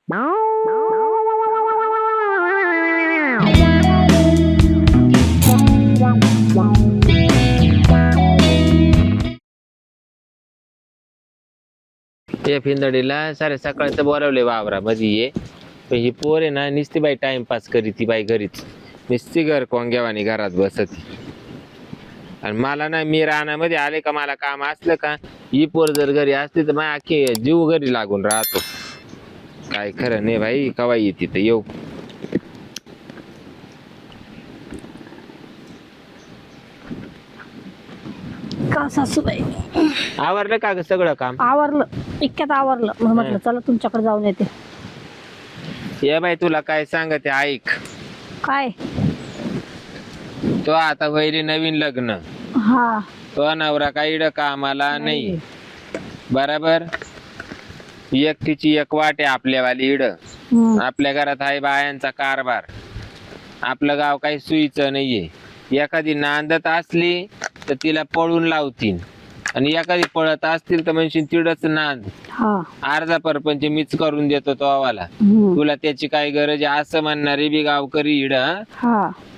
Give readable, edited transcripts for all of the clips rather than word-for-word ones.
या फिंदडीला सारे सकाळचं बोलावले वावरामध्ये ये पण ही पोर आहे ना नुसती बाई टाइमपास करी ती बाई घरीच नुसती घर कोंग्यावानी घरात बसती आणि मला ना मी रानामध्ये आले का मला काम असलं का ही पोर जर घरी असली तर माझ्या अख्खे जीव घरी लागून राहतो. काय खरं नाही बाई कवा येते तर येऊ. का सासूबाई आवरलं का ग सगळं काम? आवरलं, इतक्यात आवरलं. मग म्हटलं चला तुमच्याकडे जाऊन येते. ये बाई तुला काय सांगते ऐक. काय? तो आता वैरी नवीन लग्न, हा तो नवरा काही इड कामाला नाही बरोबर. एकटीची एक वाट आहे आपल्यावाली इड. आपल्या घरात आहे बायांचा कारभार. आपलं गाव काही सुईचं नाहीये. एखादी नांदत असली तर तिला पळून लावतील आणि एखादी पळत असतील तर म्हणशील तिडच नांद. अर्धा परपंच मीच करून देतो तो आवाला, तुला त्याची काय गरज आहे असं म्हणणारे बी गावकरी इड.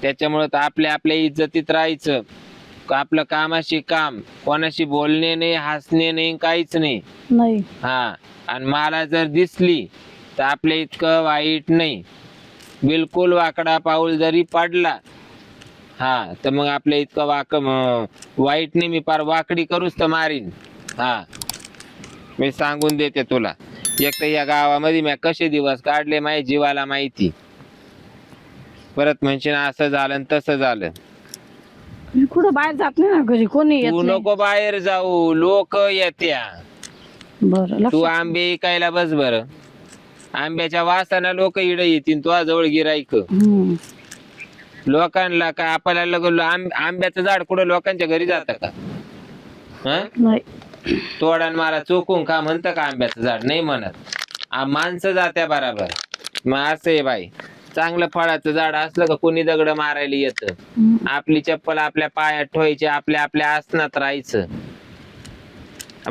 त्याच्यामुळे तर आपल्या आपल्या इज्जतीत राहायचं. आपलं कामाशी काम, कोणाशी बोलणे नाही, हसणे नाही, काहीच नाही. हा आणि मला जर दिसली तर आपल्या इतकं वाईट नाही. बिलकुल वाकडा पाऊल जरी पडला हा तर मग आपल्या इतकं वाईट नाही. मी पार वाकडी करूच तर मारीन. हा मी सांगून देते तुला. एक तर या गावामध्ये मी कसे दिवस काढले माझ्या जीवाला माहिती. परत म्हणशील असं झालं आणि तसं झालं. कुठं बाहेर जात नाही ना, घरी कोणी येत तू नाही. नको बाहेर जाऊ, लोक येत्या. बरं तू आंबे इकायला बस बर. आंब्याच्या वासाना लोक इड येतील तुझ्या जवळ गिराईक. लोकांना का आपल्याला आंब्याचं झाड कुठं लोकांच्या घरी जात का? नाही. तोडान मला चोकून का म्हणतं का आंब्याचं झाड? नाही म्हणत. माणसं जात्या बराबर. मग असं आहे बाई, चांगलं फळाचं झाड असलं का कोणी दगड मारायला येतं. आपली चप्पल आपल्या पायात ठेवायची, आपल्या आपल्या आसनात राहायचं.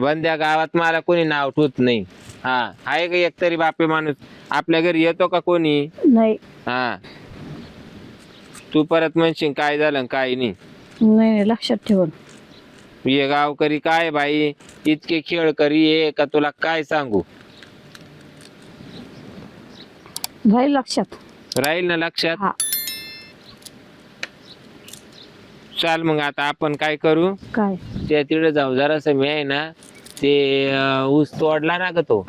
बंद्या गावात मला कोणी नाव ठेवत नाही. हा आहे का एक तरी बापे माणूस आपल्या घरी येतो का कोणी? नाही. हा तू परत म्हणशील काय झालं काय नाही. नाही लक्षात ठेवून. ये गावकरी काय बाई इतके खेळ करी ये का तुला काय सांगू. राहील लक्षात. राहील ना लक्षात. चाल मग आता आपण काय करू, काय त्या तिकडे जाऊ. जरासं मी आहे ना ते ऊस तोडला ना ग तो,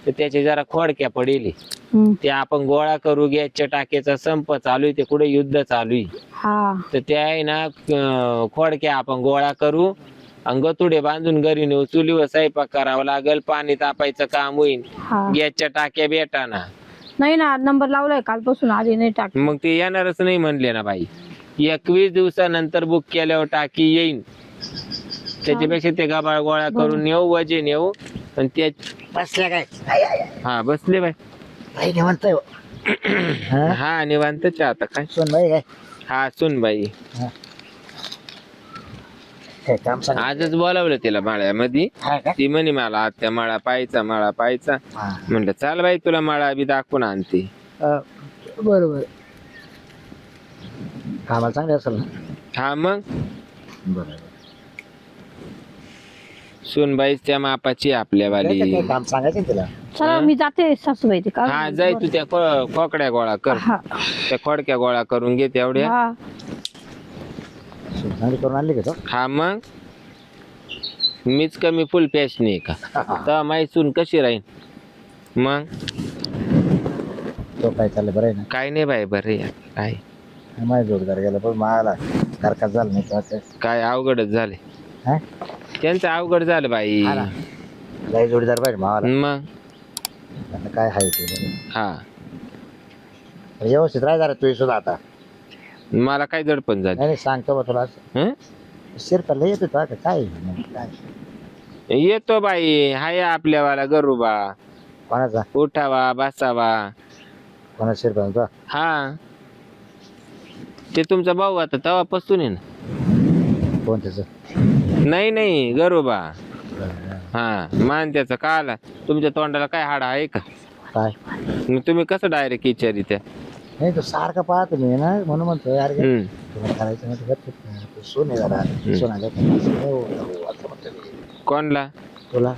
तर त्याचे जरा खोडक्या पडेल ते आपण गोळा करू. गॅसच्या टाक्याचा संप चालू आहे, ते कुठे युद्ध चालू आहे. तर त्या आहे ना खोडक्या आपण गोळा करू आणि गतुडे बांधून घरी नेऊ. चुलीवर स्वयंपाक करावा लागल, पाणी तापायचं काम होईल. गॅसच्या टाक्या भेटाना नाही ना, नंबर लावलाय कालपासून आली नाही टाकी. मग ते येणारच नाही म्हणले ना बाई. 21 दिवसानंतर बुक केल्यावर टाकी येईन. त्याच्यापेक्षा ते गाबाळ गोळा करून नेऊ, वजे नेऊ. आणि ते बसल्या काय? हा बसले बाई. निवांत हा निवांतच आता काय. बाई काय? हा सुन बाई. काम सांग. आजच बोलावलं तिला माळ्यामध्ये. ती म्हणे मला आत्या माळा पाहायचा, माळा पाहायचा. म्हणलं चाल बाई तुला माळा बी दाखवून आणते. बरोबर. कामाला चांगले असेल ना? हा मग बरोबर. सुनबाईच त्या मापाची आपल्यावाली. काम सांगायचं तिला. चला मी जाते सासूबाई. ते हा जाय तू त्या खोकड्या गोळा कर. त्या खोडक्या गोळा करून घे तेवढ्या. करून आणली का? हा मग मीच कमी फुल पॅशनी आहे का? तर माही सून कशी राहील मग? तो काय चाललं बरं आहे ना? काय नाही बाई बरं काय. माझ्या जोडदार गेला पण मला कारखात झालं नाही. काय अवघडच झाले त्यांचं. अवघड झालं बाई. लय जोडीदार पाहिजे मावाला. मग आता काय आहे ते. हा व्यवस्थित राह जरा तू सुद्धा. आता मला काय दडपण झालं नाही सांगतो बा तुला. शिरपल्ला येतो का काय? येतो बाई. हाय आपल्यावाला गरुबा. कोणाचा? उठावा बसावा. कोणा शिरपल्ला? हा ते तुमचा भाऊ आता तेव्हापासून आहे ना. कोण त्याचं? नाही नाही गरुबा. हा मान त्याचा का आला? तुमच्या तोंडाला काय हाड आहे का? काय मग तुम्ही कसं डायरेक्ट विचारित्या? नाही तो सारखं पाहतो मी ना म्हणून म्हणतो यार हम्म. तुला करायचं नाही तर सोन आहे जरा सोन आलं असं म्हणतो मी. कोणला? तुला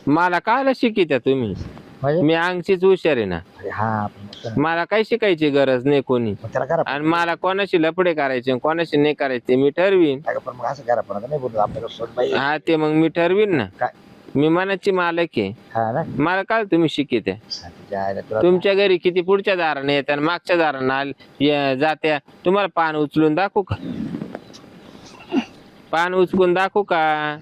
मला कायला शिकित्या तुम्ही? म्हणजे मी अंगचीच हुशार आहे ना. अरे हा आपण म्हणतो ना. मला काही शिकायची गरज नाही कोणी. मग त्याला करा आणि मला कोणाशी लपडे करायचे कोणाशी नाही करायचे मी ठरवीन. पण मग असं करा पण आता नाही बोलतो आपल्याला सोन पाहिजे. हा ते मग मी ठरवीन ना. काय? मी मनाची मालक आहे. हा ना मला काय तुम्ही शिकित्या? हा, तुझ्या आईला तुला तुमच्या घरी किती पुढच्या दाराने येत्या आणि मागच्या दाराने जात्या. तुम्हाला पान उचलून दाखवू का? पान उचलून दाखवू का?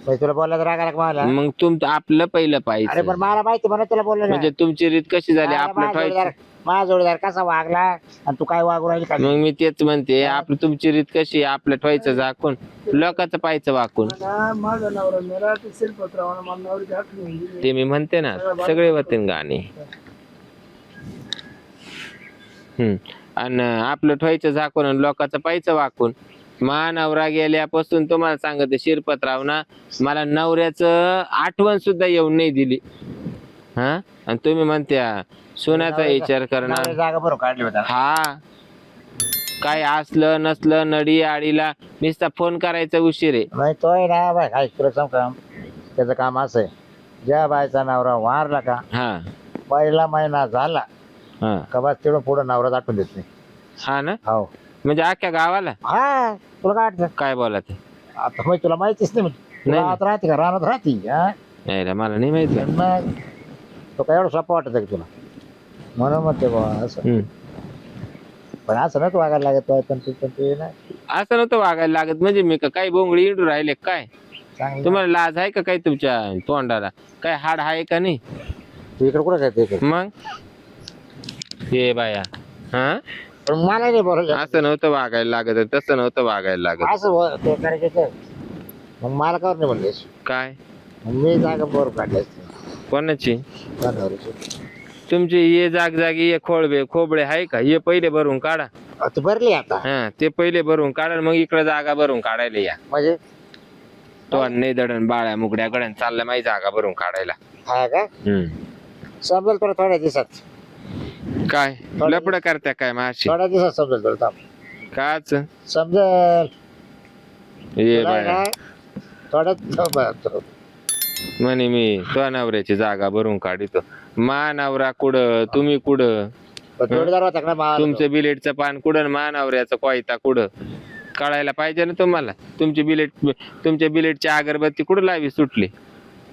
म्हणजे तुला बोलला तर राग आला का मला? मग तुमचं आपलं पहिलं अरे पाहिजे. पण मला माहिती म्हणून तुला बोललो ना. म्हणजे तुमची रीत कशी झाली मला आपलं माझा ठेवायचं. जोडीदार माझा जोडीदार कसा वागला आणि तू काय वागू राहिली का? मग मी तेच म्हणते आपलं तुमची रीत कशी आपलं ठेवायचं झाकून लोकांचं पाहायचं वाकून. माझा नवरा मेला ते शिल्पत्रावाला मला नवरीची आठवण येईल. ते मी म्हणते ना सगळे होते गाणे. आणि आपलं ठेवायचं झाकून आणि लोकांचं पाहायचं वाकून. नवरा गेल्यापासून तुम्हाला सांगते शिरपतराव ना मला नवऱ्याचं आठवण सुद्धा येऊन नाही दिली. हा आणि तुम्ही म्हणत्या सोन्याचा विचार करणार. नवऱ्याची जागा बरोबर काढली होता. हा काय असलं नसलं नडी आडीला नुसता फोन करायचा उशीर आहे. नाही तो आहे ना बाय काय तुला सांग काम त्याचं काम असं आहे ज्या बायचा नवरा वारला का हा पहिला महिना झाला हा का बस तेवढं पुढं नवरा दाखवून देत नाही. हा ना हो म्हणजे अख्ख्या गावाला हा तुला काय वाटतं काय बोला ते? आता मग तुला माहितीच नाही म्हणजे नाही. राहत राहते का राहत राहते हा नाही रे मला नाही माहिती. मग तो काय एवढं सोपं वाटत का तुला म्हणून म्हणते बा असं पण असं ना तू वागायला लागत पण ते ना असं नव्हतं वागायला लागत. म्हणजे मी काही बोंगळी इंडू राहिले काय? चांगलं तुम्हाला लाज आहे का काही तुमच्या तोंडाला? काय हाड आहे का नाही? तू इकडे कुठं काय ते मग हे बाया हा पण मला नाही बोललं असं नव्हतं वागायला लागत तसं नव्हतं वागायला लागत. असं तो करायचं तर मग मला का नाही म्हणलेस काय मग मी जागा बरोबर काढली असते कोणाची? नवऱ्याची. तुमची ये जागी ये खोबळे आहे का? हे पहिले भरून काढा. तू भरली आता हा ते पहिले भरून काढा मग इकडे जागा भरून काढायला या. म्हणजे तो नाही दडण बाळ्या मुगड्याकडे चालल्या माझी जागा भरून काढायला. हा का समजेल तुला थोड्या दिवसात काय लपड करत्या काय माशी? थोड्या दिवसात समजेल तुला थांब. काच समजेल ये तुला बाया ना थोड्यात म्हणे मी तो नवऱ्याची जागा भरून काढितो. नवरा कुठं तुम्ही कुठं? जोडीदार होता का ना तुमचं बिलेटचं पान कुठं नवऱ्याचं कोयता कुठं? कळायला पाहिजे ना तुम्हाला. तुमच्या बिलेटची अगरबत्ती कुठं लावी सुटली?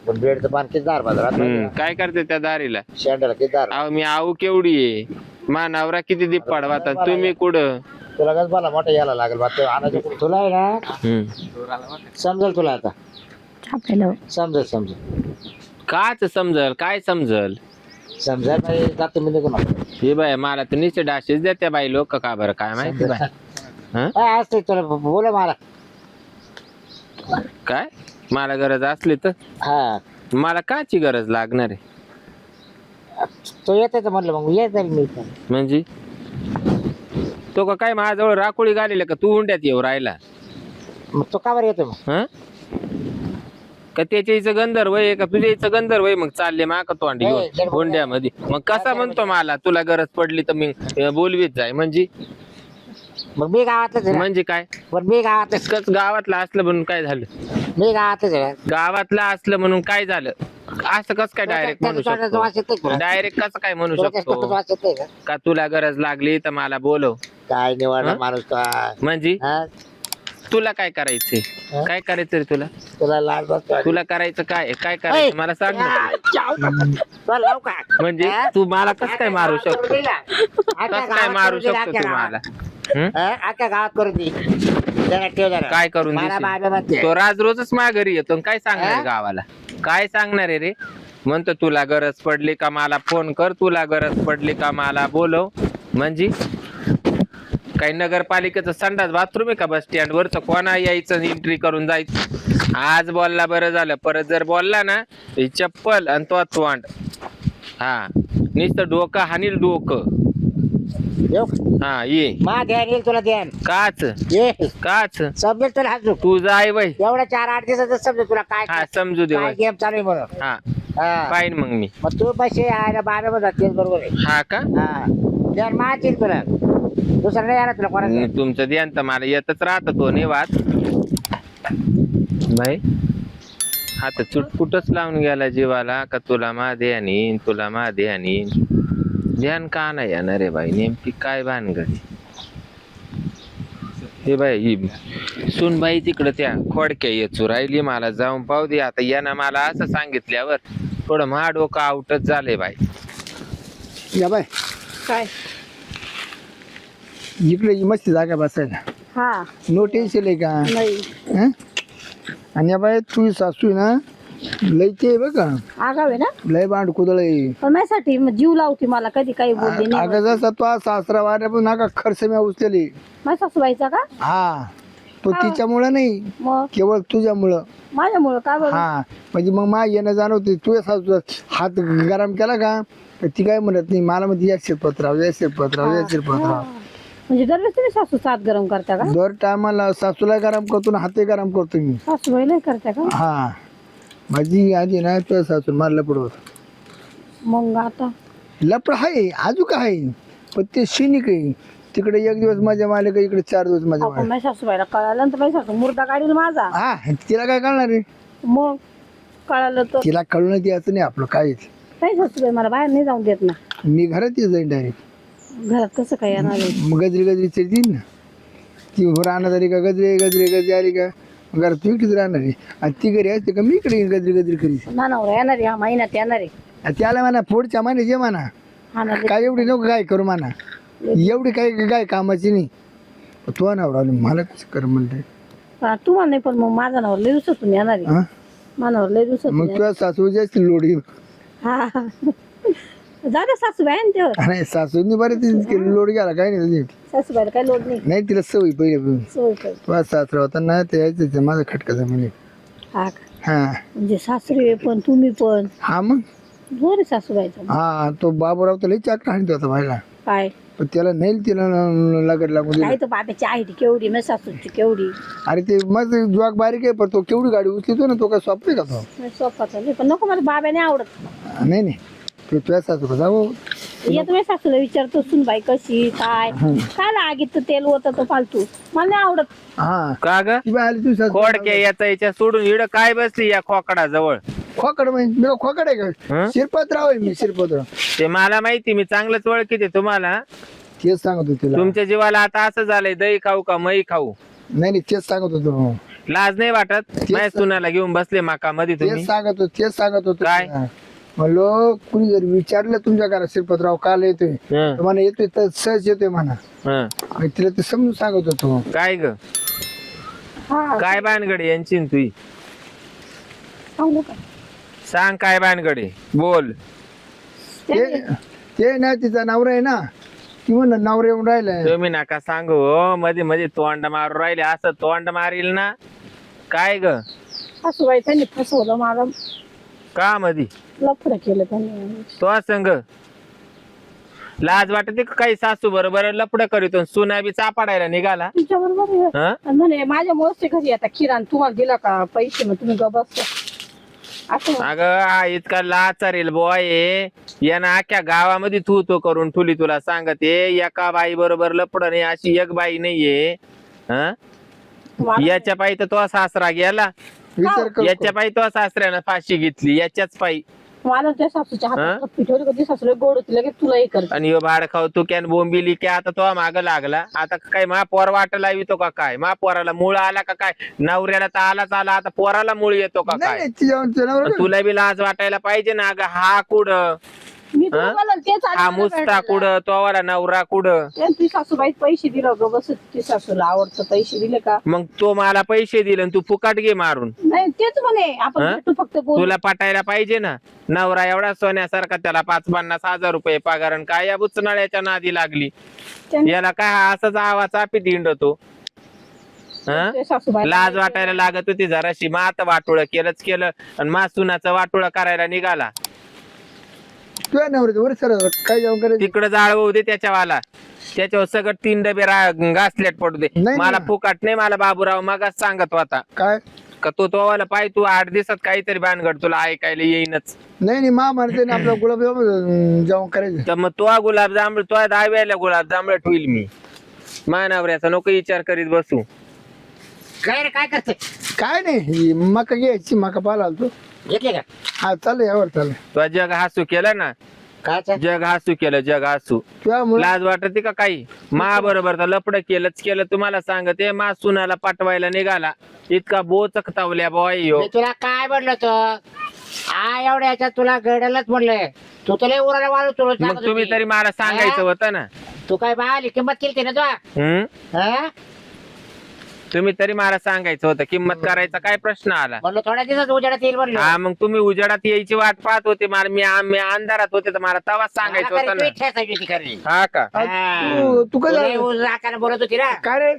पण बेडचं पान किती दार बाजारात काय करते त्या दारीला? शेंडाला किती दार अहो मी आऊ केवढी आहे नवरा किती दीप पाडवाता तुम्ही कुठं? तुला कसं मला मोठं यायला लागेल बा ते आणायचं कुठं? तुला आहे ना समजेल तुला आता आपल्याला समजेल काच समजल काय समजल? समजायला नाही जातो मी निघून आलो. हे बाय मला तर निश्चित डाशेच देत्या बाई लोक का बरं काय माहिती बाय. काय असते तुला बोल मला काय मला गरज असली तर हा मला काची गरज लागणार आहे? तो येते म्हटलं मग येत मी पण. म्हणजे तो का काय माझ्याजवळ राखोळी घालेलं का तू हुंड्यात येऊ राहिला? मग तो का बरं येतो मग हं? का त्याच्या इथं गंधर्व आहे का तुझ्या इथं गंधर्व आहे? मग चालले मा का तोंडी घेऊन हुंड्यामध्ये. मग कसा म्हणतो मला तुला गरज पडली तर मी बोलवीत जाय म्हणजे मग मी गावातलंच आहे ना. म्हणजे काय? पण मी गावातलंच कस गावातलं असलं म्हणून काय झालं? मी गावातलंच आहे ना. गावातलं असलं म्हणून काय झालं? असं कस काय डायरेक्ट म्हणू त्याचा वास येतोय शकतो? तुला? डायरेक्ट कसं काय म्हणू तुला कसं शकतो? वास येतोय का? का तुला गरज लागली तर मला बोलव काय निवाडा हं? माणूस काय म्हणजे हा? तुला काय करायचंय? हं? काय करायचं रे तुला? तुला लाल बसतो तुला करायचं काय? काय करायचं मला सांग ना. तुला लावू का म्हणजे हं? तू मला कस काय मारू शकतो? आता कस काय मारू शकतो तू मला? हं? आता गावात करून दे जरा ठेव जरा. काय करून मला देशील? बाबा म्हणते. तो राज रोजच माझ्या घरी येतो आणि काय सांगणार आहे हं? गावाला? काय सांगणार आहे रे? म्हणतो तुला गरज पडली का मला फोन कर, तुला गरज पडली का मला बोलव. म्हणजे काही नगरपालिकेचं संडास बाथरूम आहे का बस स्टँड वरच? कोणा यायचं एंट्री करून जायचं? आज बोलला बरं झालं, परत जर बोलला ना ही चप्पल आणि तो तोंड हा नुसतं डोकं हानील डोकं. येऊ का? हा ये मा ध्यान येईल तुला ध्यान काच ये काच समजेल तुला हजू तू जाय बाई. एवढ्या 4-8 दिवसाचं समजेल तुला काय हा समजू दे काय बाई. गेम चालू आहे म्हणून हा हा. पाहिन मग मी. मग तू पैसे यायला 12 मध्ये जातील बरोबर आहे. हा का? हा त्यावर मारतील तुला, दुसरं नाही येणार तुला कोणाचं. तुमचं ध्यान तर मला येतच राहत तो नाही वाद भाई. आता चुटपुटच लावून गेला जीवाला का तुला माधे आणि तुला माधे आणि ध्यान का नाही येणार रे बाई? नेमकी काय भानगडी हे बाई? ही सुन बाई तिकडं त्या खोडक्या येचू राहिली, मला जाऊन पाहू दे. आता यानं मला असं सांगितल्यावर थोडं मा डोकं आउटच झालंय बाई. या बाय काय? इकडे मस्त जागा बसायला, हा नो टेन्शन आहे का? नाही हं? आणि या बाय तू सासू आहे ना, लय ते बघ का, आगाव आहे ना, लय बांड कुदळ आहे. पण माझ्यासाठी मग जीव लावती मला, कधी काही बोलली नाही. अगं जसा तो सासरा वाऱ्या पण नाका खर्च मी उचलेली. माझ्या सासूबाईचा का? हा तो तिच्यामुळं नाही, मग केवळ तुझ्यामुळं. माझ्यामुळं का बरं? हा म्हणजे मग मा येणं जाणं होते. तुझ्या सासू हात गरम केला का तर ती काय म्हणत नाही मला, म्हणजे या शिरपतराव या शिरपतराव या शिरपतराव. म्हणजे दरवेळेस तुम्ही सासू साथ गरम करता का? दर टायमाला सासूला गरम करतो ना हातही गरम करतो मी. सासूबाई नाही करता का? हा माझी आधी ना तुझ्या सासू मला लपड होत. मग आता लपड आहे अजून काय आहे, पण ते शिनिक आहे. तिकडे एक दिवस माझ्या माले का इकडे 4 दिवस माझ्या आपण माले. माझ्या सासूबाईला कळालं तर माझ्या सासू मुर्दा काढील माझा. हा तिला काय कळणार आहे? मग कळालं तर तिला कळणं द्यायचं नाही आपलं काय. नाही सासूबाई मला बाहेर नाही जाऊन देत ना. मी घरात येत जाईन डायरेक्ट. घरात कसं काय येणार आहे? मग गजरी गजरी चिरतील ना, ती राहणार आली का गजरे गजरे गजरी आली का घरात तू एकटीच राहणार आहे. आणि ती घरी असते का मी इकडे गजरी गजरी करीस. ना नवरा येणार आहे, हा महिन्यात येणार आहे. आणि त्याला म्हणा पुढच्या महिन्यात ये म्हणा, हा ना. काय एवढी नको काय करू म्हणा, एवढी काय काय कामाची नाही. तो नवरा मला कसं कर म्हणते. तुम्हाला नाही पण मग माझा नवरा लय दिवसातून येणार आहे. हा माझा नवरा लय दिवसातून मग तुझ्या सासू जास्त लोड घेऊ. हा जा दे सासूबाई आहे ना तेव्हा. नाही सासूनी बरे लोड घ्यायला काय नाही तुझी. सासूबाईला काही लोड नाही. नाही तिला सवय पहिले. सोय कर. तुझा सासरा होता ना ते यायचं माझा खटका जमिनी. हा का? हा म्हणजे सासरे पण तुम्ही पण हा मग जोर आहे सासूबाईचा. हा तो बाबूराव तर लई चाकरा आणतो होता व्हायला, काय पण त्याला नाही तिला लागत लागून दिलं. काय तर बाब्याची आहे ती केवढी माझ्या सासूची केवढी. अरे ते मग जॉग बारीक आहे पण तो केवढी गाडी उचलतो ना, तो काय स्वप्न आहे का तो? सोपाचा नाही पण नको मला बाब्याने आवडत. नाही नाही ते तुझ्या सासू का जाऊ. येतो माझ्या सासूला विचारतो सुनबाई कशी काय काय लागीत तेल होत तो फालतू मला नाही आवडत. हा का ग? ती बाई आली तुझी सासू. खोडक्या याचा याच्या सोडून इड काय बसली या खोकडा जवळ? खोकड म्हणजे मी खोकड आहे का? हं? शिरपतराव आहे मी शिरपतराव. ते मला माहिती, मी चांगलंच ओळखीते तुम्हाला. तेच सांगत होतो तिला. तुमच्या जीवाला आता असं झालंय, दही खाऊ का मई खाऊ? नाही नाही तेच सांगत होतो. लाज नाही वाटत? माझ्या सुनाला घेऊन बसले माका मध्ये तुम्ही. तेच सांगत होतो काय? म्हणलो कुणी जर विचारलं तुमच्या घरात शिरपतराव काल येतोय हं, तर म्हणा येतोय तर सहज येतोय म्हणा. हं. आणि तिला ते समजून सांगत होतो. काय ग? हा काय भानगडी यांची न तुई? सांगू का? सांग काय भानगडी, बोल. ते ते ना तिचा नवरा आहे ना, ती म्हणलं नवरा येऊन राहिलाय. तुम्ही नका सांगू हो, मध्ये मध्ये तोंड मारू राहिले. असं तोंड मारील ना. काय ग? सासूबाई त्यांनी फसवलं मला, का मधी लफडं केलं त्यांनी. तो संग लाज वाटते का काही? सासू बरोबर लपड करीतो, सुना बी चापाडायला निघाला. तुमच्या बरोबर हं? म्हणे माझ्या मोस्ते घरी आता किराण तुम्हाला दिला का पैसे, मग तुम्ही गबस असं. अगं हा इतका लाचारेल बॉय यानं अख्ख्या गावामध्ये तू तो करून ठुली. तुला सांगते एका बाई बरोबर लपड नाही अशी एक बाई नाहीये. हं? याच्या पायी तर तो सासरा गेला, विचार कर. याच्या पायी तो सासऱ्यानं फाशी घेतली, याच्याच पायी. मला त्या सासूच्या हातात पिठवली कधी सासूला गोड होती लगेच तुला हे करते. आणि ह्यो भाड खाऊ तू कॅन बोंबिली की आता तो माग लागला. आता काय मा पोर वाट लावितो का काय? मा पोराला मूळ आला का काय? नवऱ्याला तर आलाच आला, आता पोराला मूळ येतो का नाही काय? नाही, तिच्या नवरा का? तुला बी लाज वाटायला पाहिजे ना. अगं हा कुड, मी तुला बोलाल तेच हा मुस्ता कुड, तो वाला नवरा कुड. ती सासूबाई पैसे दिलं ग बस. ती सासूला आवडतं पैसे दिले का? मग तो मला पैसे दिले आणि तू फुकाट घे मारून. नाही तेच म्हणे आपण भेटू फक्त बोल. तुला पटायला पाहिजे ना. नवरा एवढा सोन्यासारखा, त्याला 50-50 रुपये पगार, आणि काय या बुचनाळ्याच्या नादी लागली. याला काय हा असाच आवाज आपी हिंडतो. ते सासूबाई लाज वाटायला लागत होती जराशी. मात वाटोळ केलंच केलं आणि मा सुनाचं वाटोळ करायला निघाला. तुझ्या नवऱ्याचं वर सर काय जाऊन करायचं. तिकडं जाळवू दे त्याच्यावाला, त्याच्यावर सगळं 3 डबे घासलेट पडू दे. नाही मला ना. फुकाट नाही. मला बाबूराव मगाच सांगत होता. काय का तो वाला पाय तू 8 दिवसात काहीतरी भानगड तुला ऐकायला येईनच. नाही मा म्हणते ना आपला गुलाबजाम जेवण करायचं. तर मग तो गुलाबजांबळ तो दहाव्याला गुलाबजांबळ ठेवील मी. मानावऱ्याचा नको विचार करीत बसू. काय रे काय करते? काय नाही ही मका घ्यायची मका पाला आलतो. घेतले का? हा चालेल यावर चालेल. तो जग हसू केलं ना. काय जग हसू केलं जग हसू. तुझ्यामुळे लाज वाटते का काही? मा बरोबर तर लपड केलंच केलं. तुम्हाला सांगते मा सुनाला पाठवायला निघाला इतका बोचकतावल्या बॉय यो. मी तुला काय म्हणलं होतं? एवढ्या याच्यात तुला गडलच म्हणलंय. तू तुला उराला वाळू तुला मग सांगत तुम्ही होती. तरी मला सांगायचं होतं ना. तू काय बाली किंमत केली ना तुला? हा? तुम्ही तरी मला सांगायचं होतं. किंमत करायचा काय प्रश्न आला? म्हणलं थोड्या दिवसात उजेडात येईल म्हणलं. हा मग तुम्ही उजेडात यायची वाट पाहत होते. मला मी अंधारात होते तर मला तेव्हा सांगायचं होतं ना. हा का? तू काय बोलत होती ना. काय रे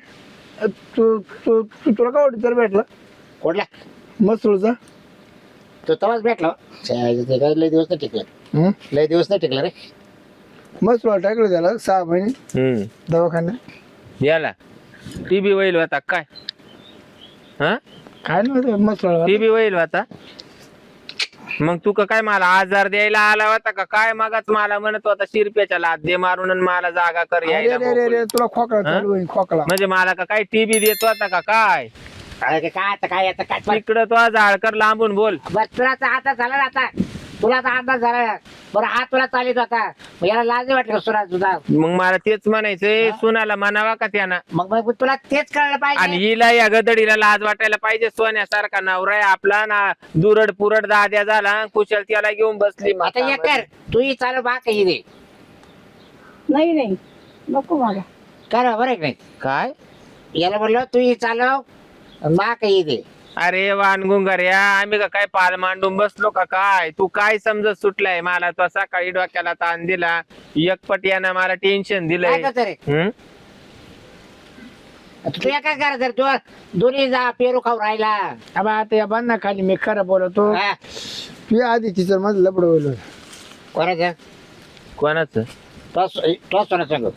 तुला काय वाटत तर भेटला कोणला मसूरचा? तो तवाच भेटला. लय दिवस नाही टिकला. लय दिवस नाही टिकला रे. मसूर टाकलं त्याला 6 महिने दवाखान्यात. याला टीबी वैल होता काय? हा काय नाही मसूर टीबी वैल होता. मग तू काय मला आजार द्यायला आला होता का काय? मगाच मला म्हणत होता शिरप्याच्या लाद दे मारून आणि मला जागा कर यायला मोकळी. तुला खोकला चालू आहे, खोकला. म्हणजे मला का काय टीबी देत होता का काय? काय तिकडं तो जाळकर लांबून बोल. बस तुला आता झाला ना. आता तुला आता अंदाज झाला. बरं हा तुला चालित होता. मग याला लाज वाटलं सुरा तुझा. मग मला तेच म्हणायचंय सुनाला म्हणावा का त्यानं. मग तुला तेच कळलं आणि पाहिजे. हिला या गदडीला लाज वाटायला पाहिजे. सोन्यासारखा नवरा आहे आपला ना. दुरड पुरड दाद्या झाला कुशल त्याला घेऊन बसली. आता ये कर तूही चालू बा काही दे. नाही नको मला. कर बरं की नाही? काय? याला म्हणलं तूही चालव बा काही दे. अरे वानगुंगर्या आम्ही का काय पाल मांडून बसलो का काय? तू काय समजत सुटलाय मला? तो सकाळी डोक्याला ताण दिला. एकपट यानं मला टेन्शन काय दिलंय. करतो रे तू काय करायचं? तू दोन्ही जा पेरू खाऊ राहिला. आता या बांधना खाली मी खरं बोलतो. हा. तू आधी तिचं माझं लपड बोल. कोणाचं? कोणाचं? तो सोना सांगू.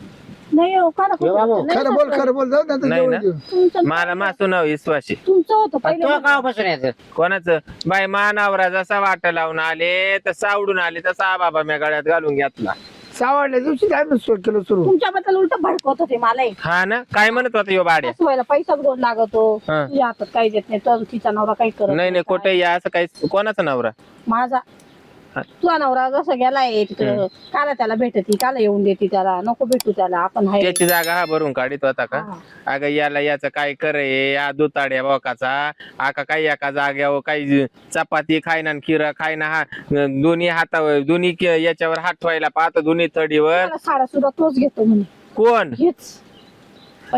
नाही हो का नको. बाबू, नाही खरं बोल जाऊ दे आता नाही जेवण ना? जेव. तुमचं मला मासू नाव विश्वासी. तुमचं होतं तो पहिले. गावापासून यायचं. कोणाचं? बाय मानावरा जसा वाट लावून आले तसा आवडून आले तसा बाबा मी गळ्यात घालून घेतला. सावडल्या दिवशी आम्ही केलं सुरू. तुमच्याबद्दल उलट भडकवत होते मला. हा ना काय म्हणत होता यो बाड्या? व्हायला पैसा दोन लागतो. हा. तुझ्या हातात काही देत नाही तर तिचा नवरा काही करत नाही कुठे या असं काही. कोणाचा नवरा? माझा. हा. तुझा नवरा जसं गेलाय तिकडं काला त्याला भेटती काला येऊन देते त्याला. नको भेटू त्याला आपण आहे. त्याची जागा हा भरून काढीत होता का? हा. अगं याला याचं काय करे या दुताड्या बोकाचा. आका काही एका जाग्यावर काही चपाती खायना खिरा खायना. हा दोन्ही हातावर दोन्ही याच्यावर हात ठेवायला पाहतो दोन्ही थडीवर. मला साडा सुद्धा तोच घेतो म्हणे. कोण? हेच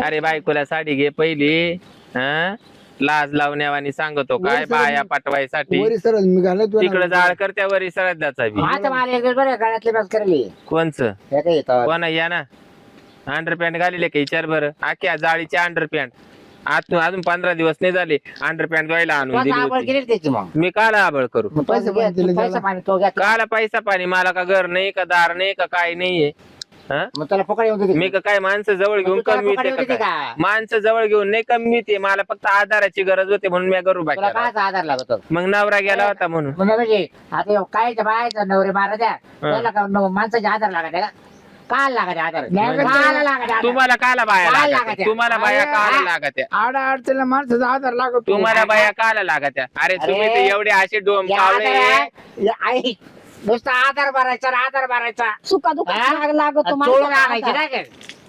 अरे बायकोला साडी घे पहिली. हा लाज लावण्यावानी सांगतो काय बाया पाठवायसाठी. वरी सरळ मी घालत तिकडे जाळ करत्या वरी सरदाचा बी. आता मला एक बरं गळ्यातले बस करली. कोणचं? हे काय येतं? कोणा या ना अंडरपॅन्ट घालेले का विचार बरं. आख्या जाळीचे अंडरपॅन्ट अजून 15 दिवस नाही झाले अंडरपॅन्ट द्यायला आणून दिली आवड होती. केली त्याची मग. मी काला आबळ करू? पैसे पण दिले पैसा पाणी तो घ्या. काला पैसा पाणी मला का घर नाही का दार नाही का काय नाहीये. हा? मग त्याला फुकट येऊन देते. मी का काय माणसं जवळ घेऊन तू त्याला कमी फुकट येऊन देते का? का? माणसं जवळ घेऊन नाही कमी ते. मला फक्त आधाराची गरज होती म्हणून मी गरू तुला बाकी. काय आधार लागतो? मग नवरा गेला होता म्हणून. म्हणजे आता काय बायचा नवरे मारा द्या त्याला का माणसाचे आधार लागत का? काल लागत आधार. काला लागत आधार. तुम्हाला काला बाया काला लागत लागत्या. तुम्हाला बाया अरे, काला हा. लागत आडा अडचणीला माणसाचा आधार लागतो. तुम्हाला बाया काला लागत अरे तुम्ही तर एवढे असे डोम या कावळे. आधार- या आई नुसता आधार भरायचा आणि आधार भरायचा. सुका दुखा लागतो चोळून माणसाला आणायचे आता. ना काय?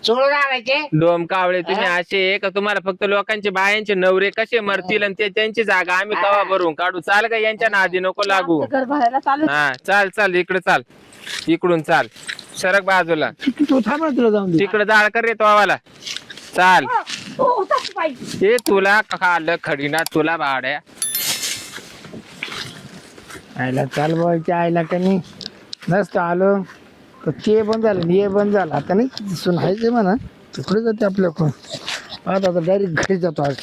चोळून आणायचे. डोम कावळे तुम्ही असे का? तुम्हाला फक्त लोकांचे बायांचे नवरे कसे मरतील आणि ते त्यांची जागा आम्ही कवा भरून काढू? चाल का यांच्या नादी नको लागू. आमचं घर भरायला चालू. हा चाल इकडे चाल. इकडून चाल सरक बाजूला. तू थांब ना तुला जाऊन दे. तिकडे जाळ कर रे तो आवाला. चाल हो, सासूबाई. हे तुला खाल्लं खडीना तुला भाड्या. आयला चाल बायच्या आईला का नाही नसतं आलो तर ते बंद झालं हे बंद झालं. आता नाही सुनायचं म्हणा तिकडे जाते आपल्याकडून. आता डायरेक्ट घरी जातो आज.